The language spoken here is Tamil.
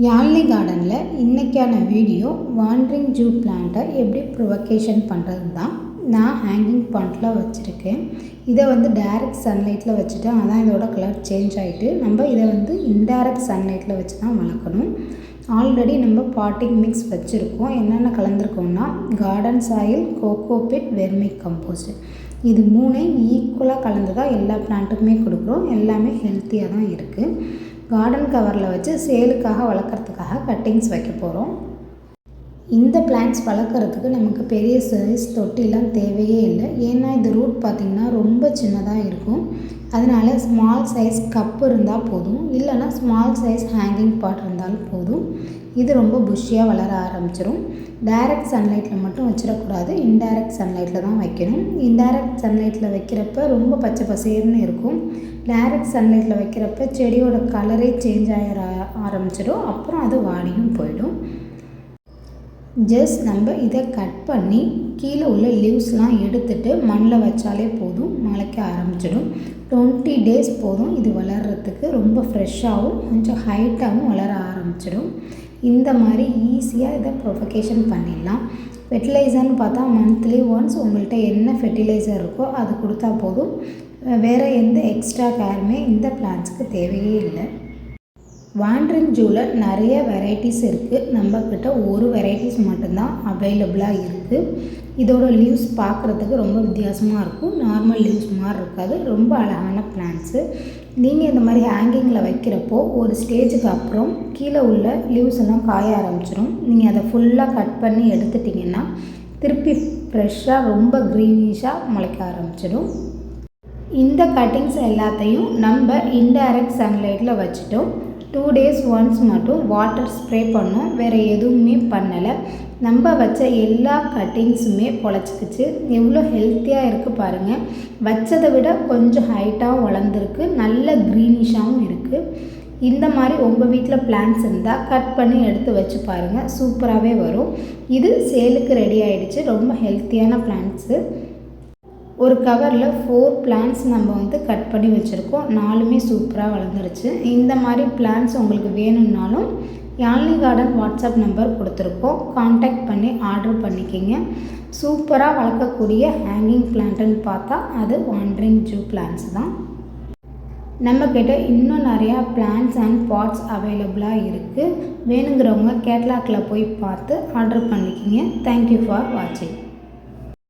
யாழ்னி கார்டனில் இன்றைக்கான வீடியோ வாண்டரிங் ஜூ பிளான்ட்டை எப்படி ப்ரொவகேஷன் பண்ணுறது தான். நான் ஹேங்கிங் பாட்டில் வச்சுருக்கேன். இதை டைரக்ட் சன்லைட்டில் வச்சுட்டேன். அதான் இதோட கலர் சேஞ்ச் ஆகிட்டு நம்ம இதை இன்டைரக்ட் சன்லைட்டில் வச்சு தான் வளர்க்கணும். ஆல்ரெடி நம்ம பாட்டிங் மிக்ஸ் வச்சுருக்கோம். என்னென்ன கலந்துருக்கோம்னா garden soil, cocopeat, vermicompost. இது மூணையும் ஈக்குவலாக கலந்து தான் எல்லா பிளான்ட்டுக்குமே கொடுக்குறோம். எல்லாமே ஹெல்த்தியாக தான் இருக்குது. கார்டன் கவரில் வச்சு சேலுக்காக வளர்க்குறதுக்காக கட்டிங்ஸ் வைக்க போகிறோம். இந்த பிளான்ட்ஸ் வளர்க்குறதுக்கு நமக்கு பெரிய சைஸ் தொட்டிலாம் தேவையே இல்லை. ஏன்னா இது ரூட் பார்த்திங்கன்னா ரொம்ப சின்னதாக இருக்கும். அதனால் ஸ்மால் சைஸ் கப் இருந்தால் போதும், இல்லைனா ஸ்மால் சைஸ் ஹேங்கிங் பாட் இருந்தாலும் போதும். இது ரொம்ப புஷ்ஷியாக வளர ஆரம்பிச்சிடும். டைரக்ட் சன்லைட்டில் மட்டும் வச்சிடக்கூடாது, இன்டைரக்ட் சன்லைட்டில் தான் வைக்கணும். இன்டைரக்ட் சன்லைட்டில் வைக்கிறப்ப ரொம்ப பச்சை பசேர்னு இருக்கும். டைரக்ட் சன்லைட்டில் வைக்கிறப்ப செடியோட கலரே சேஞ்ச் ஆரம்பிச்சிடும். அப்புறம் அது வாடியும் போயிடும். ஜஸ்ட் நம்ம இதை கட் பண்ணி கீழே உள்ள லீவ்ஸ்லாம் எடுத்துகிட்டு மண்ணில் வச்சாலே போதும், முளைக்க ஆரம்பிச்சிடும். 20 days போதும் இது வளர்கிறதுக்கு. ரொம்ப ஃப்ரெஷ்ஷாகவும் கொஞ்சம் ஹைட்டாகவும் வளர ஆரம்பிச்சிடும். இந்த மாதிரி ஈஸியாக இதை ப்ரொபகேஷன் பண்ணிடலாம். ஃபெர்டிலைசர்னு பார்த்தா மந்த்லி ஒன்ஸ் உங்கள்கிட்ட என்ன ஃபெர்டிலைசர் இருக்கோ அது கொடுத்தா போதும். வேறு எந்த எக்ஸ்ட்ரா கேருமே இந்த பிளான்ட்ஸ்க்கு தேவையே இல்லை. வாண்டரிங் ஜூவில் நிறைய வெரைட்டிஸ் இருக்குது. நம்மக்கிட்ட ஒரு வெரைட்டிஸ் மட்டும்தான் அவைலபிளாக இருக்குது. இதோட லீவ்ஸ் பார்க்குறதுக்கு ரொம்ப வித்தியாசமாக இருக்கும். நார்மல் லீவ்ஸ் மாதிரி இருக்காது. ரொம்ப அழகான பிளான்ட்ஸு. நீங்கள் இந்த மாதிரி ஹேங்கிங்கில் வைக்கிறப்போ ஒரு ஸ்டேஜுக்கு அப்புறம் கீழே உள்ள லீவ்ஸ் எல்லாம் காய ஆரம்பிச்சிடும். நீங்கள் அதை ஃபுல்லாக கட் பண்ணி எடுத்துட்டிங்கன்னா திருப்பி ஃப்ரெஷ்ஷாக ரொம்ப க்ரீனிஷாக முளைக்க ஆரம்பிச்சிடும். இந்த கட்டிங்ஸ் எல்லாத்தையும் நம்ம இன்டைரக்ட் சன்லைட்டில் வச்சுட்டோம். 2 days ஒன்ஸ் மட்டும் வாட்டர் ஸ்ப்ரே பண்ணோம். வேறு எதுவுமே பண்ணலை. நம்ம வச்ச எல்லா கட்டிங்ஸுமே பொழைச்சிக்கிச்சு. எவ்வளோ ஹெல்த்தியாக இருக்குது பாருங்கள். வச்சதை விட கொஞ்சம் ஹைட்டாகவும் வளர்ந்துருக்கு, நல்ல க்ரீனிஷாகவும் இருக்குது. இந்த மாதிரி உங்கள் வீட்டில் பிளான்ட்ஸ் இருந்தால் கட் பண்ணி எடுத்து வச்சு பாருங்கள், சூப்பராகவே வரும். இது சேலுக்கு ரெடி ஆகிடுச்சு. ரொம்ப ஹெல்த்தியான பிளான்ட்ஸு. ஒரு கவரில் 4 பிளான்ட்ஸ் நம்ம கட் பண்ணி வச்சுருக்கோம். 4மே சூப்பராக வளர்ந்துருச்சு. இந்த மாதிரி பிளான்ட்ஸ் உங்களுக்கு வேணும்னாலும் யாழ்னி கார்டன் வாட்ஸ்அப் நம்பர் கொடுத்துருக்கோம். காண்டாக்ட் பண்ணி ஆர்டர் பண்ணிக்கிங்க. சூப்பராக வளர்க்கக்கூடிய ஹேங்கிங் பிளான்ட்டுன்னு பார்த்தா அது வாண்டரிங் ஜூ பிளான்ட்ஸ் தான். நம்மக்கிட்ட இன்னும் நிறையா பிளான்ட்ஸ் அண்ட் பாட்ஸ் அவைலபிளாக இருக்குது. வேணுங்கிறவங்க கேட்லாகில் போய் பார்த்து ஆர்டர் பண்ணிக்கிங்க. தேங்க்யூ ஃபார் வாட்சிங்.